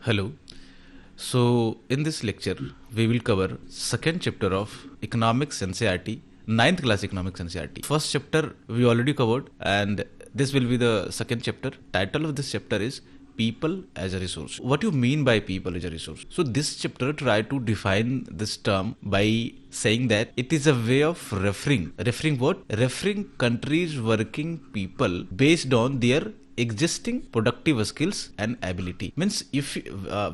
Hello. So, in this lecture, we will cover second chapter of economics NCERT, ninth class economics NCERT. First chapter we already covered, and this will be the second chapter. Title of this chapter is People as a Resource. What do you mean by people as a resource? So, this chapter try to define this term by saying that it is a way of referring what? Referring countries' working people based on their existing productive skills and ability. Means if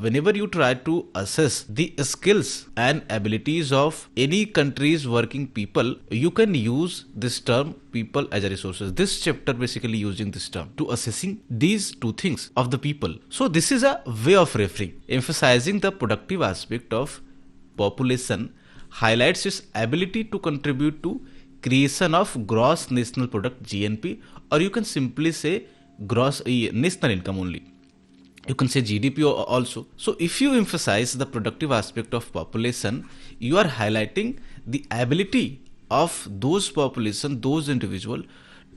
whenever you try to assess the skills and abilities of any country's working people, you can use this term people as a resources. This chapter basically using this term to assessing these two things of the people. So this is a way of referring, emphasizing the productive aspect of population, highlights its ability to contribute to creation of gross national product GNP, or you can simply say gross national income only. You can say GDP also. So if you emphasize the productive aspect of population, you are highlighting the ability of those population, those individual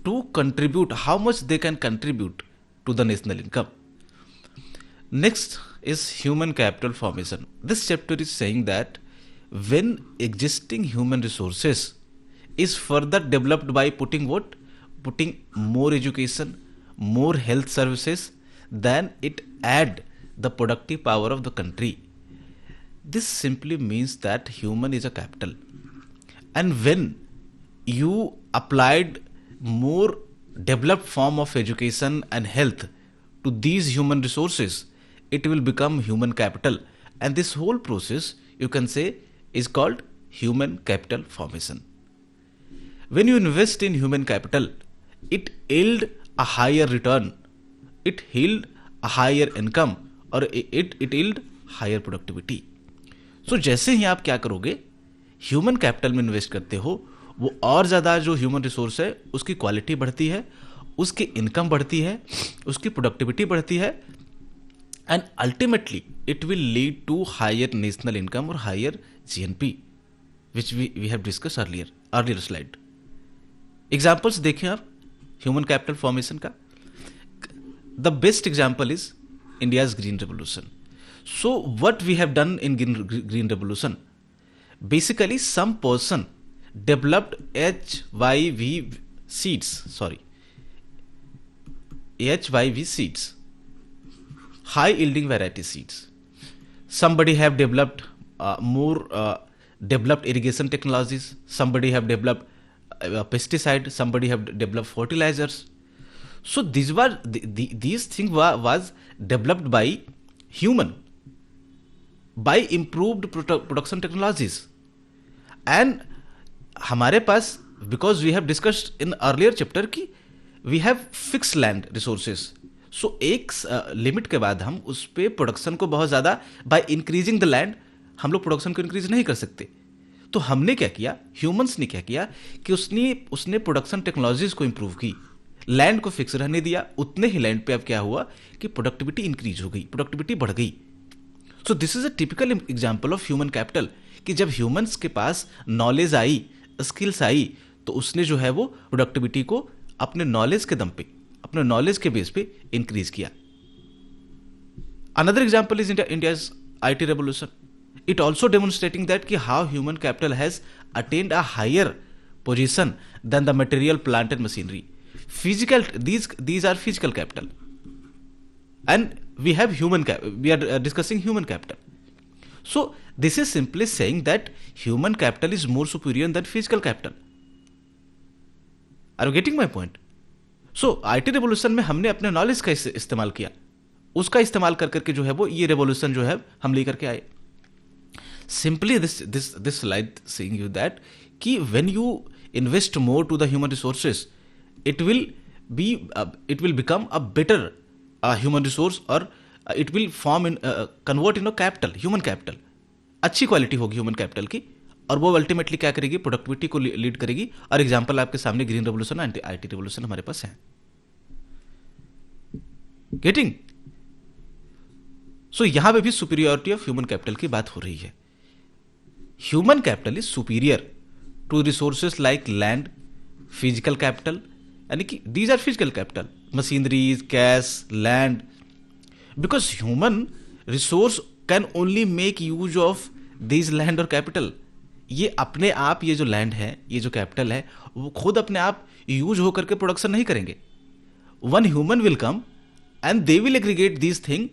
to contribute, how much they can contribute to the national income. Next is human capital formation. This chapter is saying that when existing human resources is further developed by putting what? Putting more education, more health services, then it add the productive power of the country. This simply means that human is a capital, and when you applied more developed form of education and health to these human resources, it will become human capital, and this whole process you can say is called human capital formation. When you invest in human capital, it yield a higher return, it yield a higher income, और it yield higher productivity. So जैसे ही आप क्या करोगे, human capital में invest करते हो, वो और ज़्यादा जो ह्यूमन रिसोर्स है उसकी क्वालिटी बढ़ती है, उसकी इनकम बढ़ती है, उसकी प्रोडक्टिविटी बढ़ती है, and ultimately it will lead to higher national income और higher GNP, which we have discuss earlier slide. Examples देखें आप ह्यूमन कैपिटल फॉर्मेशन का. The best example is India's green revolution. So what we have done in green revolution, basically some person developed HYV seeds, high yielding variety seeds. Somebody have developed more developed irrigation technologies, somebody have developed pesticide, somebody have developed fertilizers. So these things was developed by human, by improved production technologies. And हमारे पास, because we have discussed in earlier chapter कि we have fixed land resources. So एक limit के बाद हम उस पे production को बहुत ज़्यादा by increasing the land हम लोग प्रोडक्शन को इंक्रीज नहीं कर सकते. तो हमने क्या किया, ह्यूमंस ने क्या किया कि उसने प्रोडक्शन टेक्नोलॉजीज को इंप्रूव की, लैंड को फिक्स रहने दिया, उतने ही लैंड पे अब क्या हुआ कि प्रोडक्टिविटी इंक्रीज हो गई, प्रोडक्टिविटी बढ़ गई. So this is a typical example of human capital कि जब ह्यूमंस के पास नॉलेज आई, स्किल्स आई, तो उसने जो है वो प्रोडक्टिविटी को अपने नॉलेज के दम पे, अपने नॉलेज के बेस पे इंक्रीज किया. Another example is India's IT revolution. It also demonstrating that कि how human capital has attained a higher position than the material, plant and machinery. Physical, these are physical capital, and we have we are discussing human capital. So this is simply saying that human capital is more superior than physical capital. Are you getting my point? So IT revolution में हमने अपने knowledge का इस्तेमाल किया, उसका इस्तेमाल कर करके जो है वो ये रेवोल्यूशन जो है हम लेकर के आए. Simply this slide saying you that कि when you invest more to the human resources, it will become a better human resource, or it will form in convert in a capital, human capital. अच्छी quality होगी human capital की, और वो ultimately क्या करेगी, productivity को lead करेगी. और एग्जांपल आपके सामने green revolution and IT revolution हमारे पास है. गेटिंग? सो यहां पे भी सुपीरियरिटी ऑफ ह्यूमन कैपिटल की बात हो रही है. Human capital is superior to resources like land, physical capital, यानी कि these are physical capital, machineries, cash, land, because human resource can only make use of this land और capital. ये अपने आप, ये जो लैंड है, ये जो कैपिटल है, वो खुद अपने आप यूज होकर के प्रोडक्शन नहीं करेंगे। One human will come and they will aggregate this thing,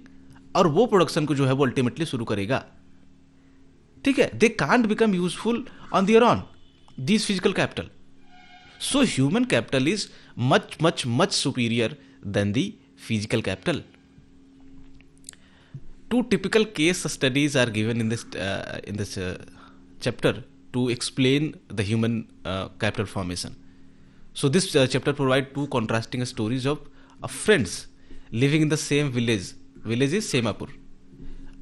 और वो प्रोडक्शन को जो है वो अल्टीमेटली शुरू करेगा। ठीक है, they can't become useful on their on this physical capital. So human capital is much much much superior than the physical capital. Two typical case studies are given in this chapter to explain the human capital formation. So this chapter provides two contrasting stories of friends living in the same village. Village is Semapur,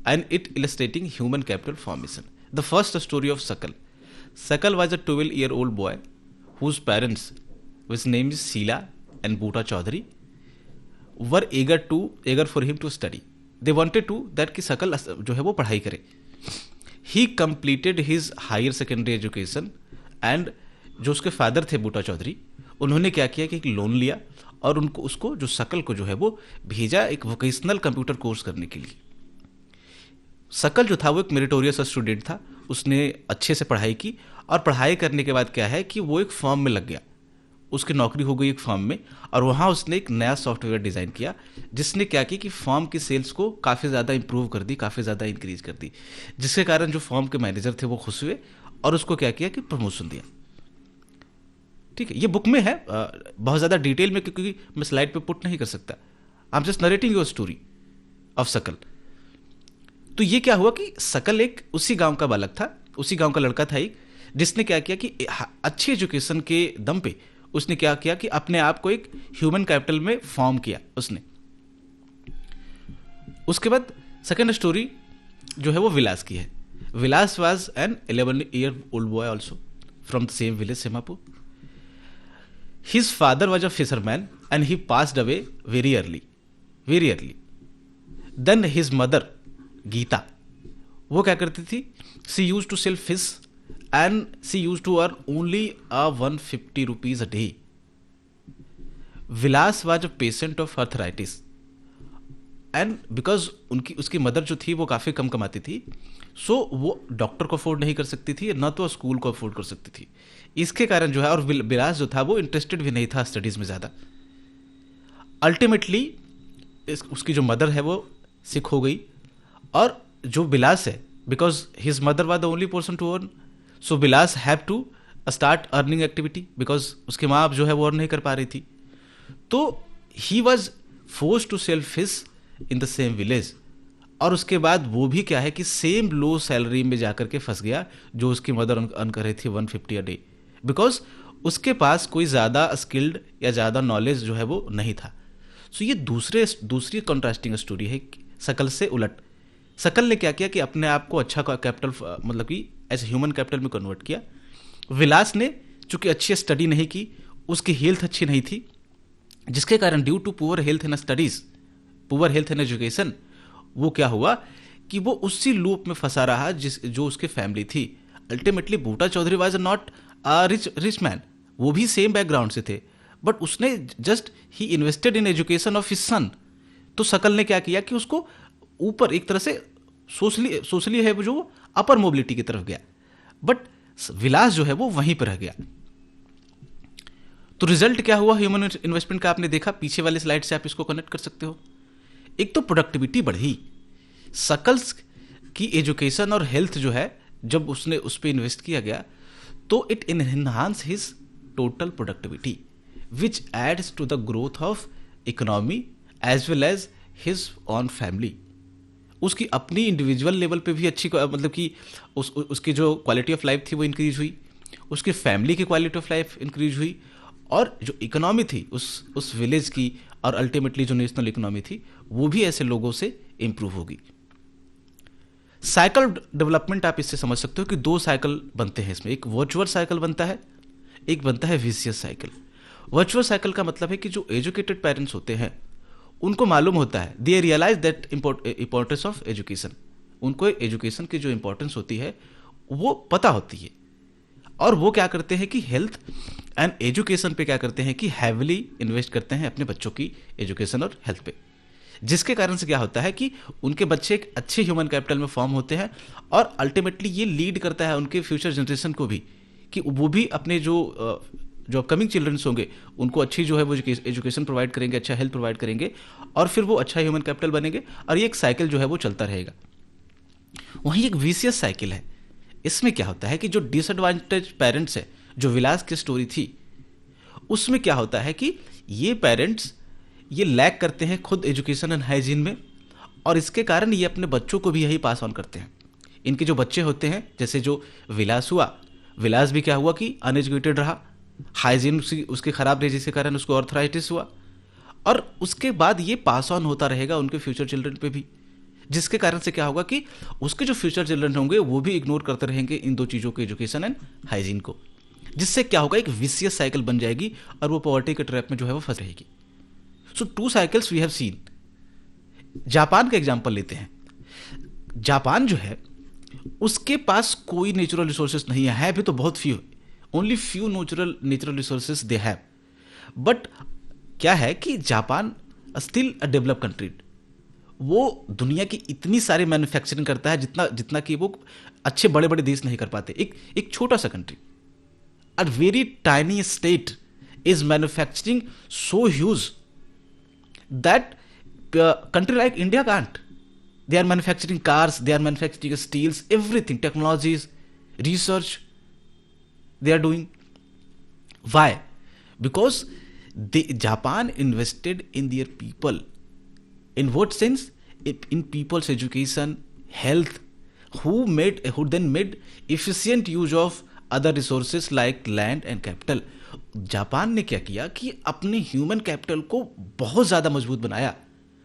and it illustrating human capital formation. The first story of Sakal. Sakal was a 12-year-old boy whose parents, whose name is Sheila and Bhuta Chaudhary, were eager for him to study. They wanted to that कि सकल जो है वो पढ़ाई करे। He completed his higher secondary education and जो उसके father थे बूटा चौधरी, उन्होंने क्या किया कि एक लोन लिया और उसको जो सकल को जो है वो भेजा एक वोकेशनल कंप्यूटर कोर्स करने के लिए। सकल जो था वो एक मेरिटोरियस स्टूडेंट था, उसने अच्छे से पढ़ाई की और पढ़ाई करने के बाद क्या है कि वो एक फर्म में लग गया। उसकी नौकरी हो गई एक फर्म में, और वहाँ उसने एक नया सॉफ्टवेयर डिज़ाइन किया जिसने क्या किया कि फर्म की सेल्स को काफ़ी ज़्यादा इंप्रूव कर दी, काफ़ी ज़्यादा इंक्रीज कर दी, जिसके कारण जो फर्म के मैनेजर थे वो खुश हुए और उसको क्या किया कि प्रमोशन दिया। ठीक है, ये बुक में है, बहुत ज़्यादा डिटेल में क्योंकि मैं स्लाइड पे पुट नहीं कर सकता। I am just narrating your story of सकल। तो ये क्या हुआ कि सकल एक उसी गाँव का बालक था, उसी गाँव का लड़का था एक, जिसने क्या किया कि अच्छी एजुकेशन के दम पे उसने क्या किया कि अपने आप को एक ह्यूमन कैपिटल में फॉर्म किया उसने। उसके बाद सेकेंड स्टोरी जो है वो विलास की है। Vilas was an 11-year-old boy also from the same village Semapur. His father was a fisherman and he passed away very early. Then his mother Geeta, वो क्या करती थी? She used to sell fish and she used to earn only 150 rupees a day. Vilas was a patient of arthritis and because उसकी mother जो थी वो काफ़ी कम कमाती थी, सो वो डॉक्टर को अफोर्ड नहीं कर सकती थी, ना तो स्कूल को अफोर्ड कर सकती थी। इसके कारण जो है, और विलास जो था वो इंटरेस्टेड भी नहीं था स्टडीज़ में ज़्यादा। अल्टीमेटली उसकी जो मदर है वो सिक हो गई, और जो विलास है, because his mother was the only person to earn, so Vilas have to start earning activity, because उसके माँ बाप जो है वो अर्न नहीं कर पा रही थी। तो he was force to sell fish in the same village, और उसके बाद वो भी क्या है कि सेम लो सैलरी में जाकर के फंस गया जो उसकी मदर अर्न कर रही थी 150 अ डे, बिकॉज उसके पास कोई ज़्यादा स्किल्ड या ज़्यादा नॉलेज जो है वो नहीं था। सो ये दूसरी कंट्रास्टिंग स्टोरी है सकल से उलट। सकल ने क्या किया कि अपने आप को अच्छा कैपिटल, मतलब कि एज ह्यूमन कैपिटल में कन्वर्ट किया। विलास ने चूंकि अच्छी स्टडी नहीं की, उसकी हेल्थ अच्छी नहीं थी, जिसके कारण due to poor health in studies, poor health in education, वो क्या हुआ कि वो उसी लूप में फंसा रहा जो उसकी फैमिली थी। Ultimately Buta Chaudhary was not rich man, वो भी सेम बैकग्राउंड से थे, बट उसने जस्ट ही invested in education of his son. तो सकल ने क्या किया कि उसको ऊपर एक तरह से सोशली है वो जो अपर मोबिलिटी की तरफ गया, बट विलास जो है वो वहीं पर रह गया। तो रिजल्ट क्या हुआ ह्यूमन इन्वेस्टमेंट का, आपने देखा पीछे वाले स्लाइड से, आप इसको कनेक्ट कर सकते हो। एक तो प्रोडक्टिविटी बढ़ी, सकल्स की एजुकेशन और हेल्थ जो है जब उसने उस पर इन्वेस्ट किया गया तो it enhance his total productivity which adds to the growth of economy as well as his own family. उसकी अपनी इंडिविजुअल लेवल पे भी अच्छी, मतलब कि उसकी जो क्वालिटी ऑफ लाइफ थी वो इंक्रीज हुई, उसकी फैमिली की क्वालिटी ऑफ लाइफ इंक्रीज हुई, और जो इकोनॉमी थी उस विलेज की और अल्टीमेटली जो नेशनल इकोनॉमी थी वो भी ऐसे लोगों से इंप्रूव होगी। साइकिल डेवलपमेंट आप इससे समझ सकते हो कि दो साइकिल बनते हैं इसमें, एक वर्चुअल साइकिल बनता है, एक बनता है विशियस साइकिल। वर्चुअल साइकिल का मतलब है कि जो एजुकेटेड पेरेंट्स होते हैं उनको मालूम होता है, they realize that importance of education, उनको एजुकेशन की जो इंपॉर्टेंस होती है वो पता होती है, और वो क्या करते हैं कि हेल्थ एंड एजुकेशन पे क्या करते हैं कि हैविली इन्वेस्ट करते हैं अपने बच्चों की एजुकेशन और हेल्थ पे। जिसके कारण से क्या होता है कि उनके बच्चे एक अच्छे ह्यूमन कैपिटल में फॉर्म होते हैं, और अल्टीमेटली ये लीड करता है उनके फ्यूचर जनरेशन को भी, कि वो भी अपने जो अपकमिंग चिल्ड्रंस होंगे उनको अच्छी जो है वो एजुकेशन प्रोवाइड करेंगे, अच्छा हेल्थ प्रोवाइड करेंगे, और फिर वो अच्छा ह्यूमन कैपिटल बनेंगे, और ये एक साइकिल जो है वो चलता रहेगा। वहीं एक विशियस साइकिल है। इसमें क्या होता है कि जो डिसएडवांटेज पेरेंट्स है, जो विलास की स्टोरी थी, उसमें क्या होता है कि ये पेरेंट्स ये लैक करते हैं खुद एजुकेशन एंड हाइजीन में, और इसके कारण ये अपने बच्चों को भी यही पास ऑन करते हैं। इनके जो बच्चे होते हैं, जैसे जो विलास हुआ, विलास भी क्या हुआ कि अनएजुकेटेड रहा, हाइजीन उसके खराब रहे, जिसके कारण उसको आर्थराइटिस हुआ, और उसके बाद ये पास ऑन होता रहेगा उनके फ्यूचर चिल्ड्रन पे भी, जिसके कारण से क्या होगा कि उसके जो फ्यूचर चिल्ड्रन होंगे वो भी इग्नोर करते रहेंगे इन दो चीज़ों को, एजुकेशन एंड हाइजीन को, जिससे क्या होगा, एक विशियस साइकिल बन जाएगी और वो पॉवर्टी के ट्रैप में जो है वो फंस रहेगी। So 2 cycles we have seen. Japan का एग्जांपल लेते हैं। जापान जो है उसके पास कोई नेचुरल रिसोर्सेस नहीं है भी तो बहुत few, only few natural resources they have, but क्या है कि Japan still a develop country. वो दुनिया की इतनी सारी मैन्युफैक्चरिंग करता है जितना कि वो अच्छे बड़े बड़े देश नहीं कर पाते। एक छोटा सा country, a very tiny state is manufacturing so huge that country like India can't. They are manufacturing cars, they are manufacturing steels, everything, technologies, research they are doing. Why? Because Japan invested in their people. In what sense? In people's education, health, who then made efficient use of other resources like land and capital. Japan ने क्या किया कि अपने human capital को बहुत ज़्यादा मजबूत बनाया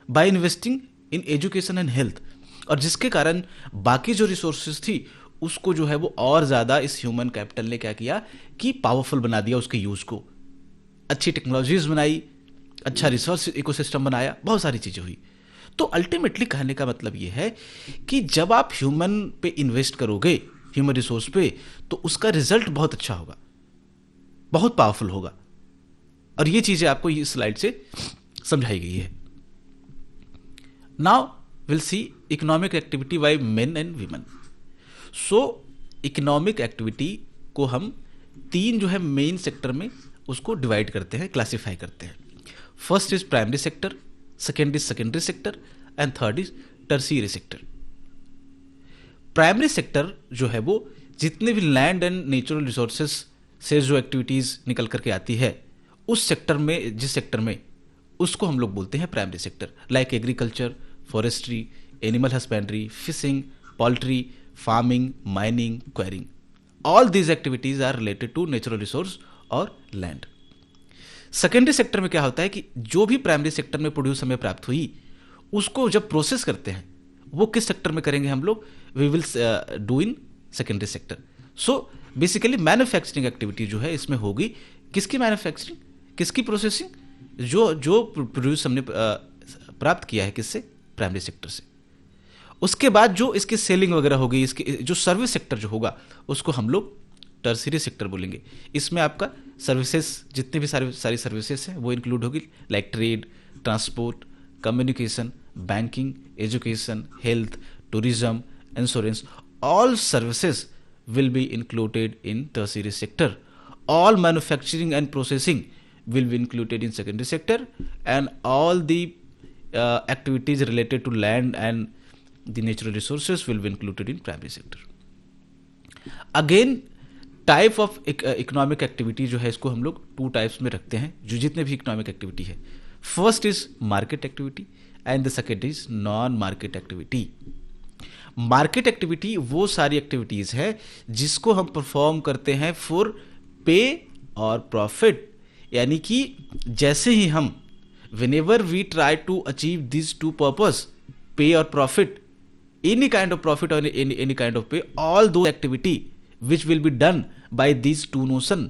by investing in education and health, और जिसके कारण बाकी जो रिसोर्सेज थी उसको जो है वो और ज़्यादा इस ह्यूमन कैपिटल ने क्या किया कि पावरफुल बना दिया उसके यूज़ को, अच्छी टेक्नोलॉजीज बनाई, अच्छा रिसर्च इकोसिस्टम बनाया, बहुत सारी चीज़ें हुई। तो अल्टीमेटली कहने का मतलब ये है कि जब आप ह्यूमन पे इन्वेस्ट करोगे, ह्यूमन रिसोर्स पे, तो उसका रिजल्ट बहुत अच्छा होगा, बहुत पावरफुल होगा, और ये चीज़ें आपको इस स्लाइड से समझाई गई है। Now will see economic activity by main and women. So economic activity को हम 3 जो है मेन सेक्टर में उसको डिवाइड करते हैं, क्लासिफाई करते हैं। First is primary sector, second is secondary sector, and third is tertiary sector. Primary sector जो है वो जितने भी लैंड एंड नेचुरल रिसोर्सेस से जो एक्टिविटीज निकल करके आती है, उस सेक्टर में, जिस सेक्टर में, उसको हम लोग बोलते हैं primary sector, like agriculture, forestry, animal husbandry, fishing, poultry, farming, mining, quarrying. All these activities are related to natural resource और लैंड। सेकेंडरी सेक्टर में क्या होता है कि जो भी प्राइमरी सेक्टर में प्रोड्यूस हमें प्राप्त हुई, उसको जब प्रोसेस करते हैं, वो किस सेक्टर में करेंगे हम लोग, we will do in secondary sector. So basically manufacturing activity जो है इसमें होगी, किसकी मैन्युफैक्चरिंग, किसकी प्रोसेसिंग, जो प्रोड्यूस हमने प्राप्त किया है, किससे, प्राइमरी सेक्टर से। उसके बाद जो इसकी सेलिंग वगैरह होगी, इसके जो सर्विस सेक्टर जो होगा उसको हम लोग टर्शियरी सेक्टर बोलेंगे। इसमें आपका सर्विसेज, जितने भी सारी सर्विसेज हैं वो इंक्लूड होगी, like trade, transport, communication, banking, education, health, tourism, insurance, all services will be included in tertiary sector. All manufacturing and processing will be included in secondary sector, and all the activities related to land and the natural resources will be included in primary sector. Again, type of economic activity जो है इसको हम लोग 2 types में रखते हैं, जो जितने भी economic activity है। First is market activity and the second is non-market activity. Market activity वो सारी एक्टिविटीज है जिसको हम परफॉर्म करते हैं फॉर पे और प्रॉफिट, यानी कि जैसे ही हम whenever we try to achieve these 2 purpose, pay or profit, any kind of profit or any kind of pay, all those activity which will be done by these 2 notion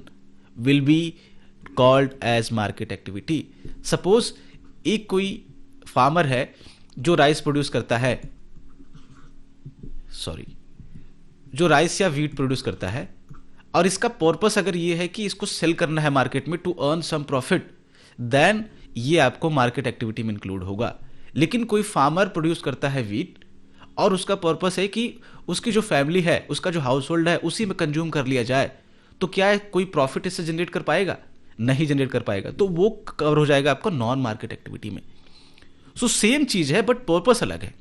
will be called as market activity. Suppose एक कोई farmer है जो rice produce करता है, जो rice या wheat produce करता है, और इसका पर्पस अगर ये है कि इसको सेल करना है मार्केट में to earn some profit, then ये आपको मार्केट एक्टिविटी में इंक्लूड होगा। लेकिन कोई फार्मर प्रोड्यूस करता है वीट और उसका पर्पस है कि उसकी जो फैमिली है, उसका जो हाउस होल्ड है, उसी में कंज्यूम कर लिया जाए, तो क्या है कोई प्रॉफिट इससे जनरेट कर पाएगा? नहीं जनरेट कर पाएगा। तो वो कवर हो जाएगा आपका नॉन मार्केट एक्टिविटी में। सो सेम चीज है बट पर्पस अलग है।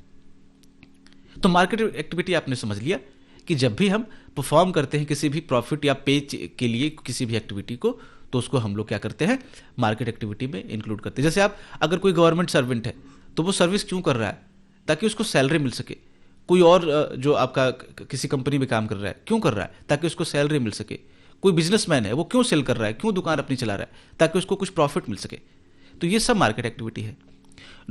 तो मार्केट एक्टिविटी आपने समझ लिया कि जब भी हम परफॉर्म करते हैं किसी भी प्रॉफिट या पे के लिए किसी भी एक्टिविटी को, तो उसको हम लोग क्या करते हैं, मार्केट एक्टिविटी में इंक्लूड करते हैं। जैसे आप अगर कोई गवर्नमेंट सर्वेंट है तो वो सर्विस क्यों कर रहा है? ताकि उसको सैलरी मिल सके। कोई और जो आपका किसी कंपनी में काम कर रहा है क्यों कर रहा है? ताकि उसको सैलरी मिल सके। कोई बिजनेसमैन है वो क्यों सेल कर रहा है, क्यों दुकान अपनी चला रहा है? ताकि उसको कुछ प्रॉफिट मिल सके। तो ये सब मार्केट एक्टिविटी है।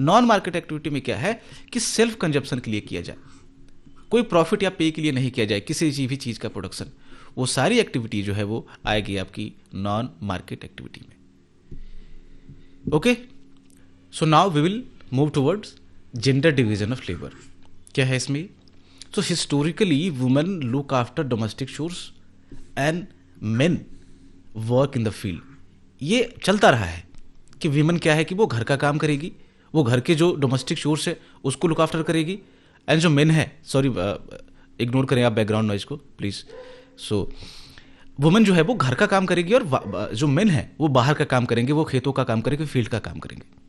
नॉन मार्केट एक्टिविटी में क्या है कि सेल्फ कंजप्शन के लिए किया जाए, कोई प्रॉफिट या पे के लिए नहीं किया जाए किसी भी चीज का प्रोडक्शन। वो सारी एक्टिविटी जो है वो आएगी आपकी नॉन मार्केट एक्टिविटी में। Okay, so now we will move towards gender division of labour. क्या है इसमें? So historically women look after domestic chores and men work in the field. ये चलता रहा है कि वीमेन क्या है कि वो घर का काम करेगी, वो घर के जो डोमेस्टिक शोर्स है उसको लुक आफ्टर करेगी, एंड जो मेन है, सॉरी इग्नोर करें आप बैकग्राउंड नॉइज को प्लीज। सो वुमेन जो है वो घर का काम करेगी और जो मेन है वो बाहर का काम करेंगे, वो खेतों का काम करेंगे, फील्ड का काम करेंगे।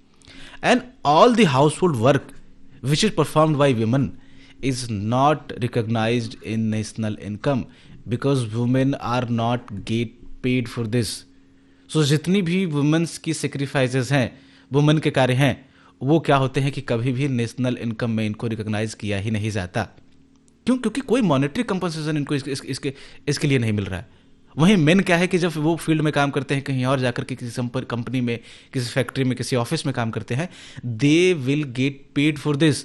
And all the household work which is performed by women is not recognized in national income because women are not get paid for this. So जितनी भी वुमेन्स की सेक्रीफाइसेस हैं, वुमेन के कार्य हैं, वो क्या होते हैं कि कभी भी नेशनल इनकम में इनको रिकॉग्नाइज किया ही नहीं जाता। क्यों? क्योंकि कोई मॉनेटरी कंपनसेशन इनको इसके लिए नहीं मिल रहा है। वहीं मेन क्या है कि जब वो फील्ड में काम करते हैं, कहीं और जाकर के किसी कंपनी में, किसी फैक्ट्री में, किसी ऑफिस में काम करते हैं, they will get paid for this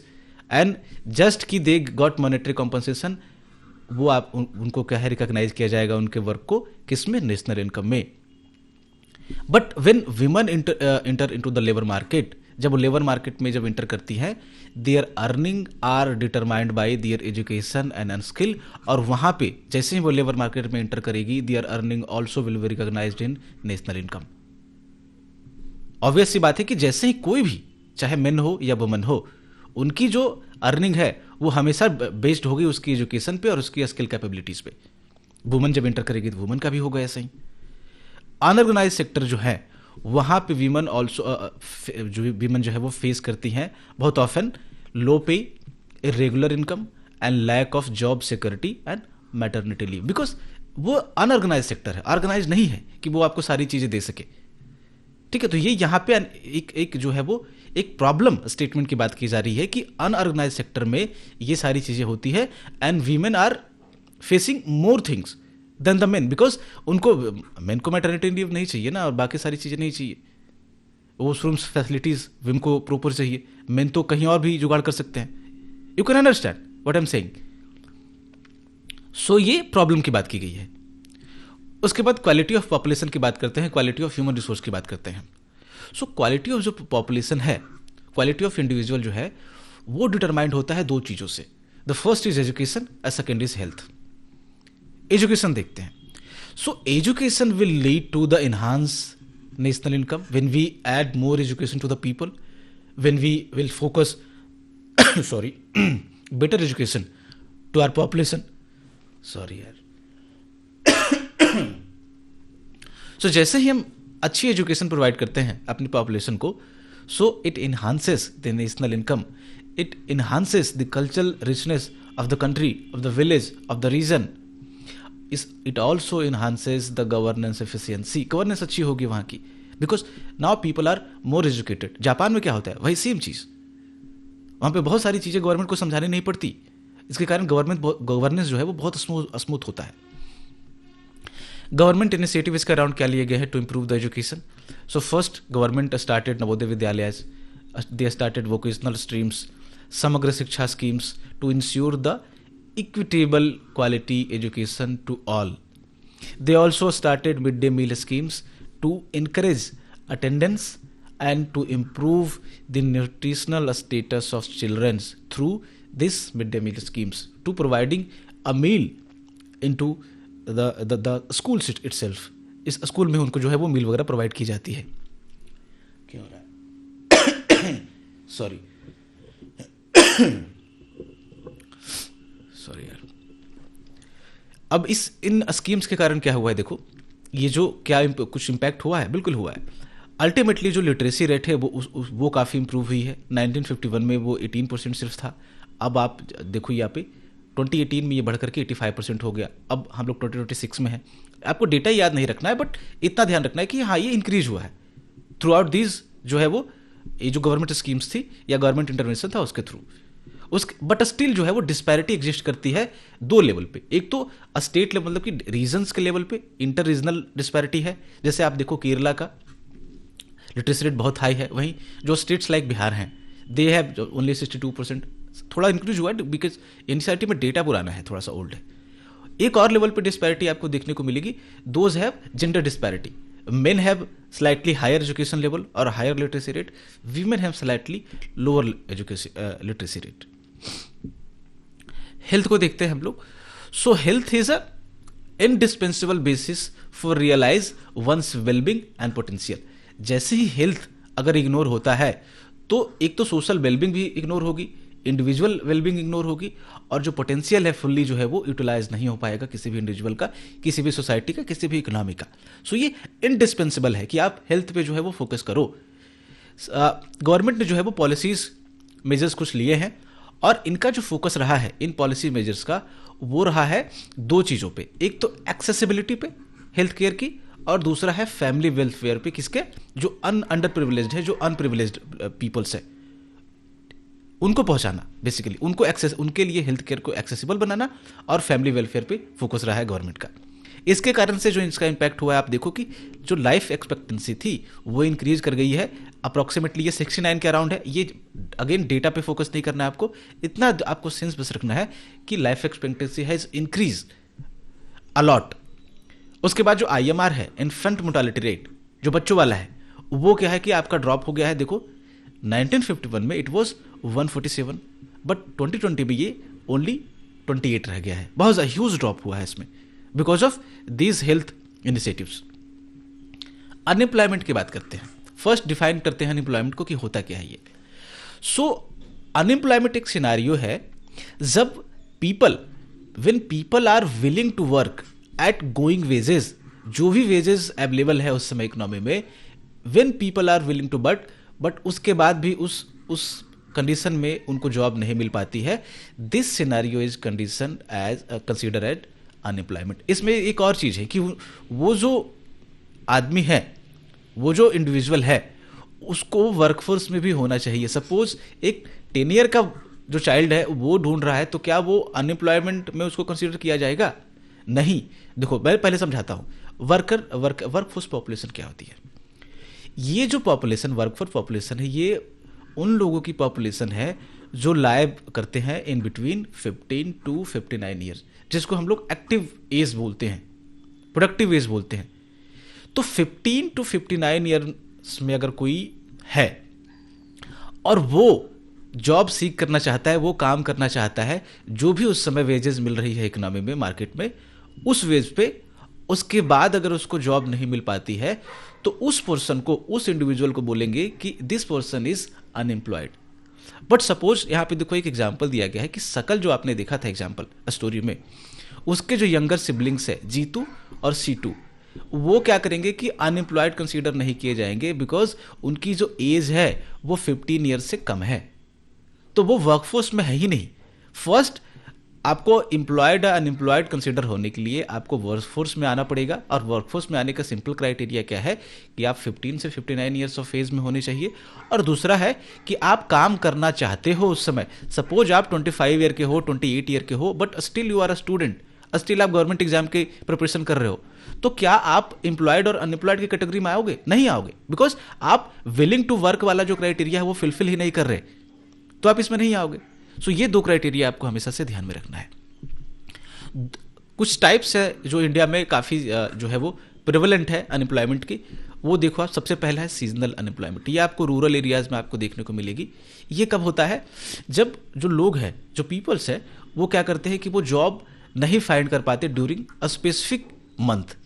and just कि दे गॉट मॉनेटरी कॉम्पनसेशन, वो आप उनको क्या है रिकॉग्नाइज किया जाएगा उनके वर्क को, किसमें? नेशनल इनकम में। But when women enter into the labour market, जब वो लेबर मार्केट में जब इंटर करती हैं, their earning are determined by their education and skill. और वहां पे जैसे ही वो लेबर मार्केट में इंटर करेगी, their earning also will be recognized in national income. Obvious सी बात है कि जैसे ही कोई भी, चाहे मेन हो या वुमन हो, उनकी जो अर्निंग है वो हमेशा बेस्ड होगी उसकी एजुकेशन पे और उसकी स्किल कैपेबिलिटीज पे। वुमन जब इंटर करेगी तो वुमन का भी होगा ऐसा ही। अनऑर्गेनाइज सेक्टर जो है वहां पे वीमन ऑल्सो जो वीमन जो है वो फेस करती हैं बहुत often low pay, irregular income and lack of job security and maternity leave, because वो अनऑर्गेनाइज सेक्टर है, ऑर्गेनाइज नहीं है कि वो आपको सारी चीजें दे सके। ठीक है, तो ये यहाँ पे एक जो है वो एक प्रॉब्लम स्टेटमेंट की बात की जा रही है कि अनऑर्गेनाइज सेक्टर में ये सारी चीजें होती है and women are facing more things than the men, because उनको मेन को मैटरनिटी लीव नहीं चाहिए ना और बाकी सारी चीजें नहीं चाहिए, वॉशरूम्स फैसिलिटीज विम को प्रॉपर चाहिए, मेन तो कहीं और भी जुगाड़ कर सकते हैं। You can understand what I am saying. So ये प्रॉब्लम की बात की गई है। उसके बाद क्वालिटी ऑफ पॉपुलेशन की बात करते हैं, क्वालिटी ऑफ ह्यूमन रिसोर्स की बात करते हैं। सो क्वालिटी ऑफ जो पॉपुलेशन है, क्वालिटी ऑफ इंडिविजुअल जो है वो डिटरमाइंड होता है दो चीजों से। The first is education and second is health. Education देखते हैं। So education will lead to the enhance national income when we add more education to the people, when we will focus sorry better education to our population. Sorry यार। So जैसे ही हम अच्छी education provide करते हैं अपनी population को, so it enhances the national income, it enhances the cultural richness of the country, of the village, of the region. It also enhances the governance efficiency, governance अच्छी होगी वहां की, because now people are more educated. Japan में क्या होता है वही same चीज, वहां पे बहुत सारी चीजें गवर्नमेंट को समझानी नहीं पड़ती, इसके कारण गवर्नेंस जो है वो बहुत स्मूथ होता है। गवर्नमेंट इनिशिएटिव इसके अराउंड क्या लिए गए हैं to improve the education. So first government started Navodaya Vidyalaya, they started vocational streams, Samagra Shiksha schemes to ensure the equitable quality education to all. They also started midday meal schemes to encourage attendance and to improve the nutritional status of children through this midday meal schemes, to providing a meal into the schools itself. इस school में उनको जो है वो मील वगैरह provide की जाती है। क्या हो रहा है? सॉरी। सॉरी यार। अब इन स्कीम्स के कारण क्या हुआ है, देखो ये जो क्या कुछ इम्पैक्ट हुआ है, बिल्कुल हुआ है। अल्टीमेटली जो लिटरेसी रेट है वो काफ़ी इंप्रूव हुई है। 1951 में वो 18% सिर्फ था, अब आप देखो यहाँ पे 2018 में ये बढ़ करके 85% हो गया। अब हम लोग 2026 में हैं। आपको डेटा याद नहीं रखना है, बट इतना ध्यान रखना है कि हाँ ये इंक्रीज हुआ है थ्रू आउट दीज, जो है वो ये जो गवर्नमेंट स्कीम्स थी या गवर्नमेंट इंटरवेंशन था उसके थ्रू। बट स्टिल जो है वो डिस्पैरिटी एग्जिस्ट करती है दो लेवल पे। एक तो स्टेट लेवल, मतलब कि रीजन्स के लेवल पे इंटर रीजनल डिस्पैरिटी है। जैसे आप देखो केरला का लिटरेसी रेट बहुत हाई है, वहीं जो स्टेट्स लाइक बिहार हैं दे हैव ओनली 62%। थोड़ा इंक्रीज हुआ है बिकॉज एनसीईआरटी में डेटा पुराना है, थोड़ा सा ओल्ड है। एक और लेवल पे डिस्पैरिटी आपको देखने को मिलेगी, those have gender disparity. Men have slightly higher education level और higher literacy rate, women have slightly lower education literacy rate. Health को देखते हैं हम लोग। So health is a indispensable basis for realize one's wellbeing and potential. जैसे ही health अगर ignore होता है तो एक तो सोशल वेलबींग भी इग्नोर होगी, इंडिविजुअल वेलबींग इग्नोर होगी, और जो पोटेंशियल है फुल्ली जो है वो यूटिलाइज नहीं हो पाएगा किसी भी इंडिविजुअल का, किसी भी सोसाइटी का, किसी भी इकोनॉमी का। सो ये इंडिस्पेंसिबल है कि आप हेल्थ पे जो है वो फोकस करो। गवर्नमेंट ने जो है वो पॉलिसीज मेजर्स कुछ लिए हैं, और इनका जो फोकस रहा है इन पॉलिसी मेजर्स का वो रहा है दो चीज़ों पे। एक तो एक्सेसिबिलिटी पे हेल्थ केयर की, और दूसरा है फैमिली वेलफेयर पे, किसके, जो अंडर प्रिविलेज्ड है, जो अनप्रिविलेज्ड पीपल्स है, उनको पहुंचाना, बेसिकली उनको एक्सेस, उनके लिए हेल्थ केयर को एक्सेसिबल बनाना, और फैमिली वेलफेयर पे फोकस रहा है गवर्नमेंट का। इसके कारण से जो इसका इम्पैक्ट हुआ है, आप देखो कि जो लाइफ एक्सपेक्टेंसी थी वो इंक्रीज कर गई है अप्रॉक्सीमेटली, ये 69 के अराउंड है। ये अगेन डेटा पे फोकस नहीं करना है आपको, इतना आपको सेंस बस रखना है कि life expectancy has increase a lot. उसके बाद जो IMR है, इन्फेंट मोर्टालिटी रेट, जो बच्चों वाला है, वो क्या है कि आपका ड्रॉप हो गया है। देखो 1951 में इट वॉज 147, बट 2020 में ये ओनली 28 रह गया है। बहुत ह्यूज ड्रॉप हुआ है इसमें because of these health initiatives. Unemployment की बात करते हैं। फर्स्ट डिफाइन करते हैं अनएम्प्लॉयमेंट को कि होता क्या है ये। सो अनएम्प्लॉयमेंट एक सिनारियो है जब when people are willing to work at going wages, जो भी वेजेस अवेलेबल है उस समय इकोनॉमी में, when people are willing to but उसके बाद भी उस कंडीशन में उनको जॉब नहीं मिल पाती है। This scenario is condition as consider at unemployment. इसमें एक और चीज है कि वो जो आदमी है, वो जो इंडिविजुअल है, उसको वर्कफोर्स में भी होना चाहिए। सपोज एक 10 ईयर का जो चाइल्ड है वो ढूंढ रहा है, तो क्या वो अनएम्प्लॉयमेंट में उसको कंसीडर किया जाएगा? नहीं। देखो मैं पहले समझाता हूं वर्कफोर्स पॉपुलेशन क्या होती है। ये जो पॉपुलेशन, वर्कफोर्स पॉपुलेशन है, ये उन लोगों की पॉपुलेशन है जो लाइव करते हैं इन बिटवीन 15 to 59 ईयर्स, जिसको हम लोग एक्टिव एज बोलते हैं, प्रोडक्टिव एज बोलते हैं। तो 15 to 59 ईयर्स में अगर कोई है और वो जॉब सीख करना चाहता है, वो काम करना चाहता है, जो भी उस समय वेजेस मिल रही है इकोनॉमी में, मार्केट में, उस वेज पे, उसके बाद अगर उसको जॉब नहीं मिल पाती है तो उस पर्सन को, उस इंडिविजुअल को बोलेंगे कि this person is unemployed. But suppose यहां पे देखो एक एग्जांपल दिया गया है कि सकल जो आपने देखा था एग्जांपल स्टोरी में, उसके जो यंगर सिबलिंग्स है जीतू और सीटू, वो क्या करेंगे कि अनएम्प्लॉयड कंसीडर नहीं किए जाएंगे बिकॉज उनकी जो एज है वो 15 ईयर्स से कम है, तो वो वर्कफोर्स में है ही नहीं। फर्स्ट आपको एम्प्लॉयड अनएम्प्लॉयड कंसीडर होने के लिए आपको वर्कफोर्स में आना पड़ेगा, और वर्कफोर्स में आने का सिंपल क्राइटेरिया क्या है कि आप 15 से 59 ईयर्स ऑफ एज में होने चाहिए, और दूसरा है कि आप काम करना चाहते हो उस समय। सपोज आप 25 ईयर के हो, 28 ईयर के हो, but still you are a student, still आप गवर्नमेंट एग्जाम की प्रिपरेशन कर रहे हो, तो क्या आप एम्प्लॉयड और अनएम्प्लॉयड की कैटेगरी में आओगे? नहीं आओगे, बिकॉज आप विलिंग टू वर्क वाला जो क्राइटेरिया है वो फुलफिल ही नहीं कर रहे, तो आप इसमें नहीं आओगे। सो ये दो क्राइटेरिया आपको हमेशा से ध्यान में रखना है। कुछ टाइप्स है जो इंडिया में काफ़ी जो है वो प्रिवलेंट है अनएम्प्लॉयमेंट की, वो देखो आप। सबसे पहला है सीजनल अनएम्प्लॉयमेंट। ये आपको रूरल एरियाज में आपको देखने को मिलेगी। ये कब होता है? जब जो लोग हैं, जो पीपल्स है, वो क्या करते हैं कि वो जॉब नहीं फाइंड कर पाते ड्यूरिंग अ स्पेसिफिक मंथ।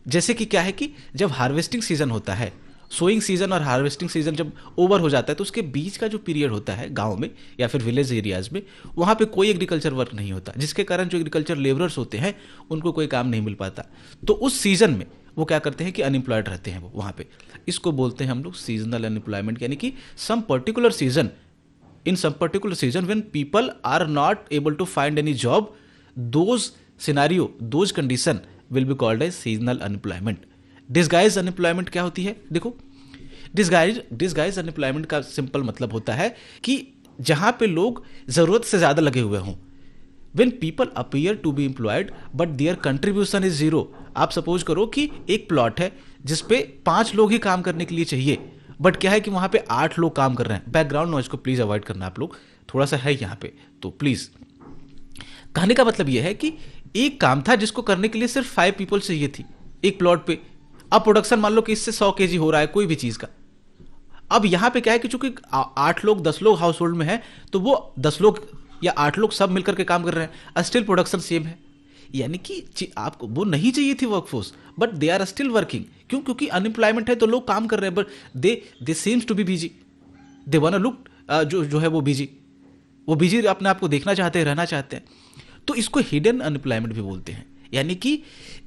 जैसे कि क्या है कि जब हार्वेस्टिंग सीजन होता है सोइंग सीजन और हार्वेस्टिंग सीजन जब ओवर हो जाता है तो उसके बीच का जो पीरियड होता है गांव में या फिर विलेज एरियाज में, वहाँ पे कोई एग्रीकल्चर वर्क नहीं होता, जिसके कारण जो एग्रीकल्चर लेबरर्स होते हैं उनको कोई काम नहीं मिल पाता। तो उस सीजन में वो क्या करते हैं कि अनएम्प्लॉयड रहते हैं वो वहाँ पे। इसको बोलते हैं हम लोग सीजनल अनएम्प्लॉयमेंट, यानी कि some particular season, in some particular season when people are not able to find any job, those scenario, those condition will be called as seasonal unemployment. Disguised unemployment क्या होती है? देखो, disguised unemployment का simple मतलब होता है कि जहां पे लोग जरूरत से ज्यादा लगे हुए हों, when people appear to be employed but their contribution is zero। आप सपोज करो कि एक प्लॉट है जिसपे 5 लोग ही काम करने के लिए चाहिए, बट क्या है कि वहां पे 8 लोग काम कर रहे हैं। बैकग्राउंड नॉइज को प्लीज अवॉइड करना, आप लोग थोड़ा सा है यहाँ पे, तो प्लीज। कहने का मतलब यह है कि एक काम था जिसको करने के लिए सिर्फ 5 पीपल चाहिए थी एक प्लॉट पे। अब प्रोडक्शन मान लो कि इससे 100 kg हो रहा है कोई भी चीज का। अब यहाँ पे क्या है कि चूंकि 8 लोग 10 लोग हाउस होल्ड में है, तो वो 10 लोग या 8 लोग सब मिलकर के काम कर रहे हैं, स्टिल प्रोडक्शन सेम है। यानी कि आपको वो नहीं चाहिए थी workforce, but they are still working. क्यों? क्योंकि अनएम्प्लॉयमेंट है तो लोग काम कर रहे हैं, but they seems to be busy, they want to look जो है वो बिजी अपने आप को देखना चाहते हैं, रहना चाहते हैं। तो इसको हिडन अनएम्प्लॉयमेंट भी बोलते हैं। यानी कि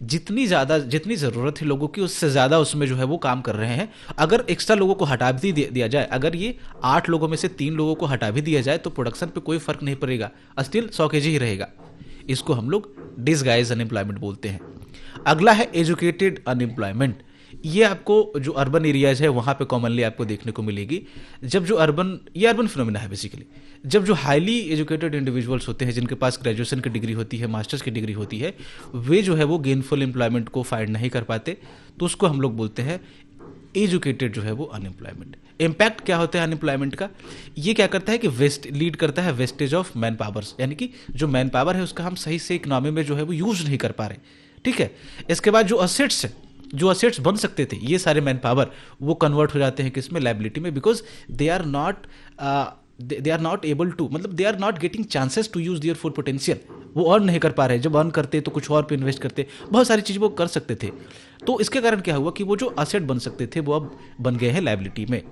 जितनी ज़रूरत है लोगों की उससे ज़्यादा उसमें जो है वो काम कर रहे हैं। अगर एक्स्ट्रा लोगों को हटा भी दिया जाए, अगर ये 8 लोगों में से 3 लोगों को हटा भी दिया जाए तो प्रोडक्शन पे कोई फर्क नहीं पड़ेगा, स्टिल 100 kg ही रहेगा। इसको हम लोग डिसगाइज अनएम्प्लॉयमेंट बोलते हैं। अगला है एजुकेटेड अनएम्प्लॉयमेंट। ये आपको जो अर्बन एरियाज है वहाँ पे कॉमनली आपको देखने को मिलेगी। जब जो अर्बन फिनोमिना है बेसिकली, जब जो हाईली एजुकेटेड इंडिविजुअल्स होते हैं जिनके पास ग्रेजुएशन की डिग्री होती है, मास्टर्स की डिग्री होती है, वे जो है वो गेनफुल एम्प्लॉयमेंट को फाइंड नहीं कर पाते, तो उसको हम लोग बोलते हैं एजुकेटेड जो है वो अनएम्प्लॉयमेंट। इम्पैक्ट क्या होता है अनएम्प्लॉयमेंट का? ये क्या करता है कि लीड करता है वेस्टेज ऑफ मैन पावर्स, यानी कि जो मैन पावर है उसका हम सही से इकोनॉमी में जो है वो यूज नहीं कर पा रहे। ठीक है। इसके बाद जो असेट्स बन सकते थे, ये सारे मैन पावर वो कन्वर्ट हो जाते हैं किसमें? लायबिलिटी में, because they are not able to, मतलब they are not getting chances to use their full potential. वो अर्न नहीं कर पा रहे। जब अर्न करते तो कुछ और पे इन्वेस्ट करते, बहुत सारी चीज़ वो कर सकते थे। तो इसके कारण क्या हुआ कि वो जो असेट बन सकते थे वो अब बन गए हैं लायबिलिटी में।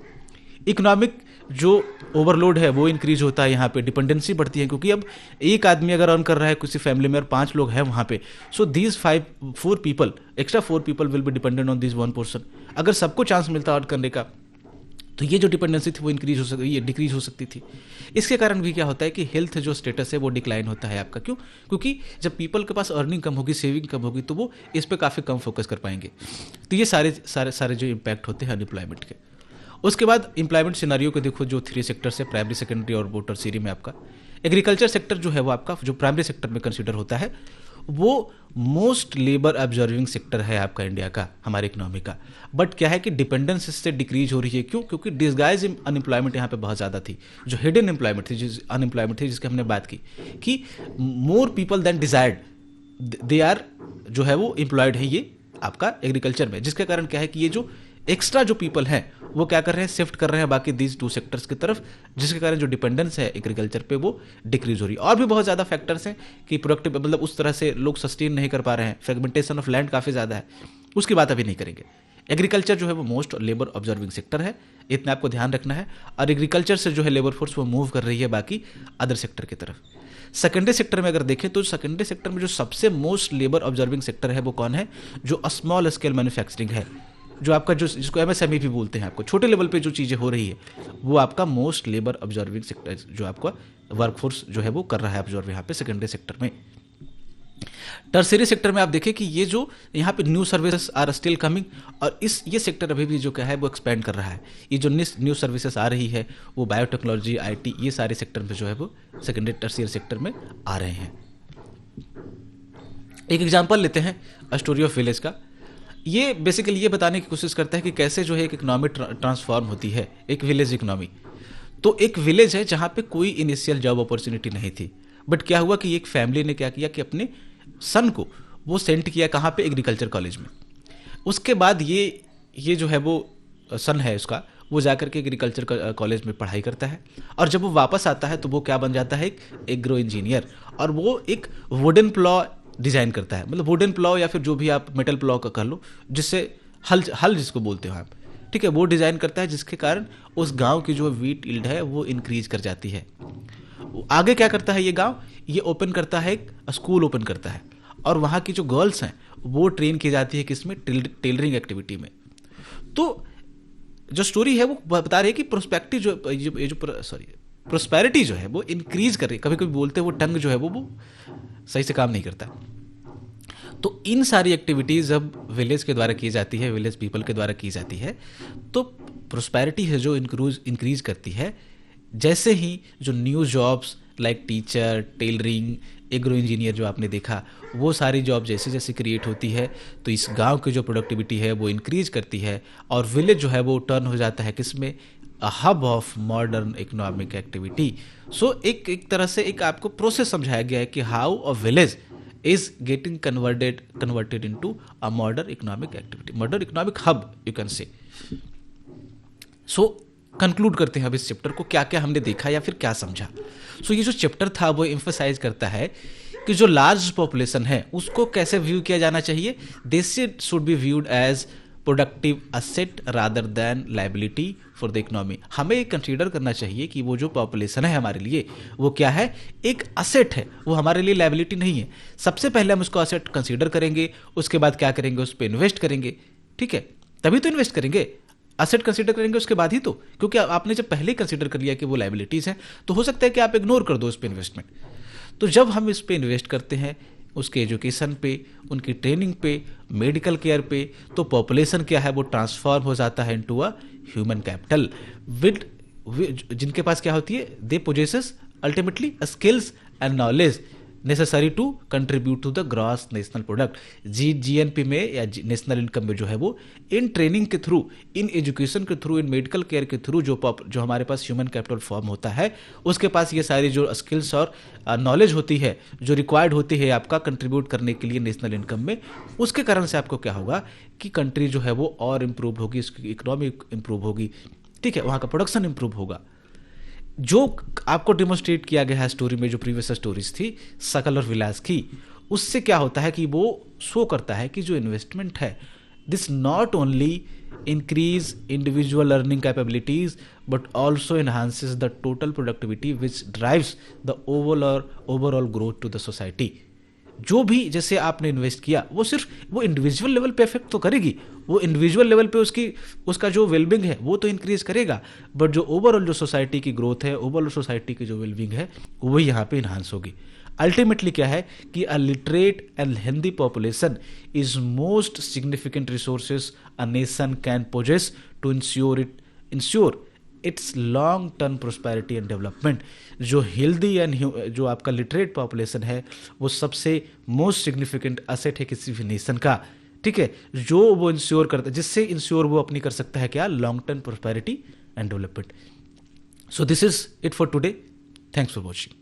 इकोनॉमिक जो ओवरलोड है वो इंक्रीज होता है, यहाँ पे डिपेंडेंसी बढ़ती है, क्योंकि अब एक आदमी अगर अर्न कर रहा है किसी फैमिली में और 5 लोग हैं वहाँ पे, so these 4 people extra 4 people will be dependent on this 1 person. अगर सबको चांस मिलता अर्न करने का तो ये जो डिपेंडेंसी थी वो इंक्रीज हो सकती, ये डिक्रीज हो सकती थी। इसके कारण भी क्या होता है कि हेल्थ जो स्टेटस है वो डिक्लाइन होता है आपका। क्यों? क्योंकि जब पीपल के पास अर्निंग कम होगी, सेविंग कम होगी, तो वो इस पर काफ़ी कम फोकस कर पाएंगे। तो ये सारे जो इम्पैक्ट होते हैं अनएम्प्लॉयमेंट के। उसके बाद एम्प्लॉयमेंट सिनारियो को देखो, जो 3 सेक्टर्स है, प्राइमरी, सेकेंडरी और वो टर्शियरी में आपका एग्रीकल्चर सेक्टर जो है वो आपका जो प्राइमरी सेक्टर में कंसीडर होता है, वो मोस्ट लेबर ऑब्जर्विंग सेक्टर है आपका इंडिया का, हमारे इकोनॉमी का। बट क्या है कि डिपेंडेंस इससे डिक्रीज हो रही है। क्यों? क्योंकि डिसगाइज अनएम्प्लॉयमेंट यहाँ पे बहुत ज़्यादा थी। जो हिडन एम्प्लॉयमेंट थी, अनएम्प्लॉयमेंट थी जिसकी हमने बात की कि more people than desired they are जो है वो एम्प्लॉयड है ये आपका एग्रीकल्चर में। जिसके कारण क्या है कि ये जो एक्स्ट्रा जो पीपल हैं वो क्या कर रहे हैं? शिफ्ट कर रहे हैं बाकी दीज 2 सेक्टर्स की तरफ, जिसके कारण जो डिपेंडेंस है एग्रीकल्चर पे वो डिक्रीज हो रही है। और भी बहुत ज़्यादा फैक्टर्स हैं कि प्रोडक्टिव, मतलब उस तरह से लोग सस्टेन नहीं कर पा रहे हैं, फ्रेगमेंटेशन ऑफ लैंड काफ़ी ज़्यादा है, उसकी बात अभी नहीं करेंगे। एग्रीकल्चर जो है वो मोस्ट लेबर ऑब्जर्विंग सेक्टर है, इतना आपको ध्यान रखना है। और एग्रीकल्चर से जो है लेबर फोर्स वो मूव कर रही है बाकी अदर सेक्टर की तरफ। सेकेंडरी सेक्टर में अगर देखें तो सेकेंडरी सेक्टर में जो सबसे मोस्ट लेबर ऑब्जर्विंग सेक्टर है वो कौन है? जो स्मॉल स्केल मैन्युफैक्चरिंग है, जो आपका जो जिसको एमएसएमई भी बोलते हैं, आपको छोटे लेवल पे जो चीज़ें हो रही है वो आपका मोस्ट लेबर ऑब्जर्विंग सेक्टर, जो आपका वर्कफोर्स जो है वो कर रहा है ऑब्जर्व यहाँ पे सेकेंडरी सेक्टर में। टर्शियरी सेक्टर में आप देखें कि ये जो यहाँ पे new services are still coming, और ये सेक्टर अभी भी जो क्या है वो एक्सपेंड कर रहा है। ये जो न्यू सर्विसेज आ रही है वो बायोटेक्नोलॉजी, आईटी, ये सारे सेक्टर में जो है वो सेकेंडरी टर्शियरी सेक्टर में आ रहे हैं। एक एग्जाम्पल लेते हैं स्टोरी ऑफ विलेज का। ये बेसिकली ये बताने की कोशिश करता है कि कैसे जो है एक इकोनॉमी ट्रांसफॉर्म होती है, एक विलेज इकोनॉमी। तो एक विलेज है जहाँ पे कोई इनिशियल जॉब अपॉर्चुनिटी नहीं थी, बट क्या हुआ कि एक फैमिली ने क्या किया कि अपने सन को वो सेंड किया कहाँ पे? एग्रीकल्चर कॉलेज में। उसके बाद ये जो है वो सन है उसका, वो जाकर के एग्रीकल्चर कॉलेज में पढ़ाई करता है, और जब वो वापस आता है तो वो क्या बन जाता है? एक एग्रो इंजीनियर। और वो एक वुडन प्लॉ डिजाइन करता है, मतलब वुडन प्लॉ या फिर जो भी आप मेटल प्लॉ का कर लो, जिससे हल जिसको बोलते हो आप, ठीक है, वो डिज़ाइन करता है जिसके कारण उस गांव की जो वीट यील्ड है वो इंक्रीज कर जाती है। आगे क्या करता है ये गांव, ये ओपन करता है, एक स्कूल ओपन करता है, और वहाँ की जो गर्ल्स हैं वो ट्रेन की जाती है किसमें, टेलरिंग एक्टिविटी में। तो जो स्टोरी है वो बता रही है कि प्रोस्पेक्टिव प्रोस्पेरिटी जो है वो इंक्रीज कर रही है। कभी कभी बोलते हैं वो टंग जो है वो सही से काम नहीं करता। तो इन सारी एक्टिविटीज़ जब विलेज के द्वारा की जाती है, विलेज पीपल के द्वारा की जाती है, तो प्रोस्पेरिटी है जो इंक्रीज करती है। जैसे ही जो new jobs like teacher, tailoring, agro engineer जो आपने देखा, वो सारी जॉब जैसे जैसे क्रिएट होती है तो इस गांव की जो प्रोडक्टिविटी है वो इंक्रीज करती है, और विलेज जो है वो टर्न हो जाता है किसमें, a hub of modern economic activity. So एक तरह से एक आपको प्रोसेस समझाया गया है कि how a village is getting converted into a modern economic activity, modern economic hub you can say. So conclude करते हैं अब इस चैप्टर को, क्या क्या हमने देखा या फिर क्या समझा। सो ये जो चैप्टर था वो एम्फसाइज करता है कि जो लार्ज पॉपुलेशन है उसको कैसे व्यू किया जाना चाहिए। This should be viewed as productive asset rather than liability for the economy. हमें कंसीडर करना चाहिए कि वो जो पॉपुलेशन है हमारे लिए वो क्या है, एक असेट है, वो हमारे लिए लाइबिलिटी नहीं है। सबसे पहले हम उसको असेट कंसीडर करेंगे, उसके बाद क्या करेंगे, उस पर इन्वेस्ट करेंगे, ठीक है, तभी तो इन्वेस्ट करेंगे, असेट कंसीडर करेंगे उसके बाद ही तो, क्योंकि आपने जब पहले कंसीडर कर लिया कि वो लाइबिलिटीज है तो हो सकता है कि आप इग्नोर कर दो उस पर इन्वेस्टमेंट। तो जब हम इस पे इन्वेस्ट करते हैं, उसके एजुकेशन पे, उनकी ट्रेनिंग पे, मेडिकल केयर पे, तो पॉपुलेशन क्या है वो ट्रांसफॉर्म हो जाता है into a human capital with जिनके पास क्या होती है, they possesses ultimately skills and knowledge necessary to contribute to the gross national product. GNP में या नेशनल इनकम में जो है वो इन ट्रेनिंग के थ्रू, इन एजुकेशन के थ्रू, इन मेडिकल केयर के थ्रू जो हमारे पास ह्यूमन कैपिटल फॉर्म होता है, उसके पास ये सारी जो स्किल्स और नॉलेज होती है जो रिक्वायर्ड होती है आपका कंट्रीब्यूट करने के लिए नेशनल इनकम में, उसके कारण से आपको क्या होगा कि कंट्री जो है वो और इम्प्रूव होगी, उसकी इकोनॉमी इम्प्रूव होगी, ठीक है, वहाँ का प्रोडक्शन इम्प्रूव होगा। जो आपको डिमोन्स्ट्रेट किया गया है स्टोरी में, जो प्रीवियस स्टोरीज थी सकल और विलास की, उससे क्या होता है कि वो शो करता है कि जो इन्वेस्टमेंट है this not only increase individual earning capabilities but also enhances the total productivity which drives the overall growth to the society. जो भी जैसे आपने इन्वेस्ट किया वो सिर्फ वो इंडिविजुअल लेवल पे इफेक्ट तो करेगी, वो इंडिविजुअल लेवल पे उसका जो वेलबिंग है वो तो इंक्रीज करेगा, बट जो ओवरऑल जो सोसाइटी की ग्रोथ है, ओवरऑल सोसाइटी की जो वेलबिंग है वही यहाँ पे इन्हांस होगी। अल्टीमेटली क्या है कि a literate and healthy population is most significant resources a nation can possess to ensure its long term prosperity and development. जो हेल्दी एंड जो आपका लिटरेट पॉपुलेशन है वो सबसे मोस्ट सिग्निफिकेंट असेट है किसी भी नेशन का, ठीक है, जो वो इंश्योर करता है, जिससे इंश्योर वो अपनी कर सकता है क्या, long term prosperity and development. So this is it for today, thanks for watching.